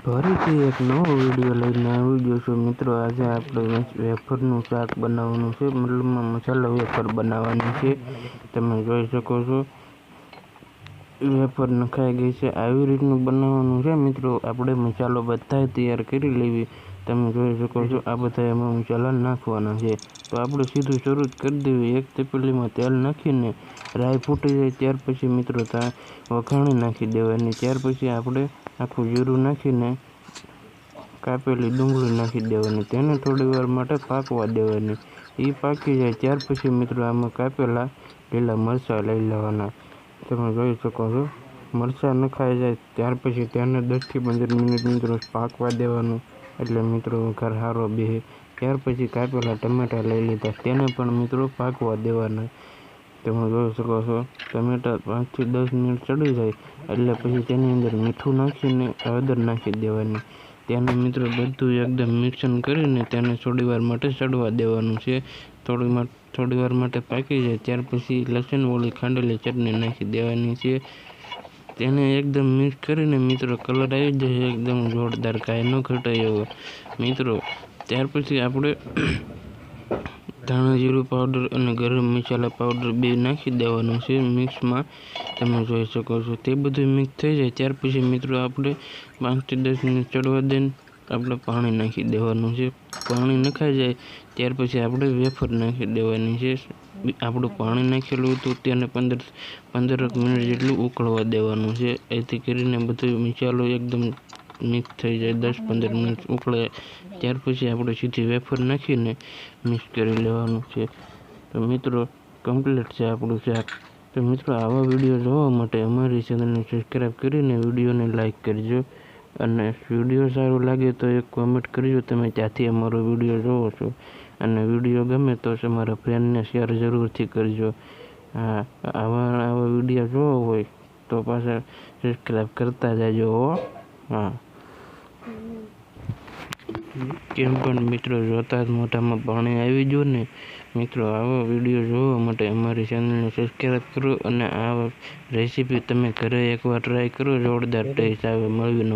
ફરીથી એક નવો વિડીયો લઈને આવી ગયો છું મિત્રો। આજે આપણે વેફરનું શાક બનાવવાનું છે, મતલબમાં મસાલા વેફર બનાવવાની છે। તમે જોઈ શકો છો વેફર નખાઈ ગઈ છે। આવી રીતનું બનાવવાનું છે મિત્રો। આપણે મસાલો બધા તૈયાર કરી લેવી। તમે જોઈ શકો છો આ બધા એમાં મસાલા નાખવાના છે। તો આપણે સીધું શરૂ કરી દેવી। એક તપેલીમાં તેલ નાખીને રાઈ ફૂટી જાય ત્યાર પછી મિત્રો વઘાણી નાખી દેવાની। ત્યાર પછી આપણે આખું જીરું નાખીને કાપેલી ડુંગળી નાખી દેવાની, તેને થોડી વાર માટે પાકવા દેવાની। એ પાકી જાય ત્યાર પછી મિત્રો આમાં કાપેલા લીલા મરચાં લઈ લેવાના। તમે જોઈ શકો છો મરચાં નખાઈ જાય ત્યાર પછી તેને 10 થી 15 મિનિટ મિત્રો પાકવા દેવાનું, એટલે મિત્રો વઘાર સારો બેસે। ત્યાર પછી કાપેલા ટમેટાં લઈ લીધા, તેને પણ મિત્રો પાકવા દેવાના। તમે જોઈ શકો છો ટમેટાં 5 થી 10 મિનિટ ચડી જાય એટલે પછી તેની અંદર મીઠું નાખીને હળદર નાખી દેવાની। તેને મિત્રો બધું એકદમ મિક્સન કરીને તેને થોડી વાર માટે ચડવા દેવાનું છે। થોડી વાર માટે પાકી જાય ત્યાર પછી લસણ વાળી ખાંડેલી ચટણી નાખી દેવાની છે। તેને એકદમ મિક્સ કરીને મિત્રો કલર આવી જશે એકદમ જોરદાર, કાંઈ ન ઘટે એવો મિત્રો। ત્યાર પછી આપણે ધાણા જીરું પાવડર અને ગરમ મસાલા પાવડર બે નાખી દેવાનું છે મિક્સમાં। તમે જોઈ શકો છો તે બધું મિક્સ થઈ જાય ત્યાર પછી મિત્રો આપણે 5 થી 10 મિનિટ ચડવા દઈને આપણે પાણી નાખી દેવાનું છે। પાણી નખાઈ જાય ત્યાર પછી આપણે વેફર નાખી દેવાની છે। આપણું પાણી નાખેલું હતું તેને 15 મિનિટ જેટલું ઉકળવા દેવાનું છે। એથી કરીને બધું મસાલો એકદમ મિક્સ થઈ જાય। 10-15 મિનિટ ઉકળે ત્યાર પછી આપણે સીધી વેફર નાખીને મિક્સ કરી લેવાનું છે। તો મિત્રો કમ્પ્લીટ છે આપણું શાક। તો મિત્રો આવા વિડીયો જોવા માટે અમારી ચેનલને સબસ્ક્રાઈબ કરીને વિડીયોને લાઈક કરજો, અને વિડીયો સારો લાગે તો એક કોમેન્ટ કરજો તમે ત્યાંથી અમારો વિડીયો જોવો છો, અને વિડીયો ગમે તો તમારા ફ્રેન્ડને શેર જરૂરથી કરજો। આવા વિડીયો જોવો હોય તો પાછા સબસ્ક્રાઈબ કરતા જાજો હો। કેમ પણ મિત્રો જોતા જ મોઢામાં પાણી આવી ગયું ને મિત્રો। આવો વિડીયો જોવા માટે અમારી ચેનલને સબસ્ક્રાઈબ કરો, અને આ રેસીપી તમે ઘરે એકવાર ટ્રાય કરો, જોરદાર ટેસ્ટ આવે। મળવી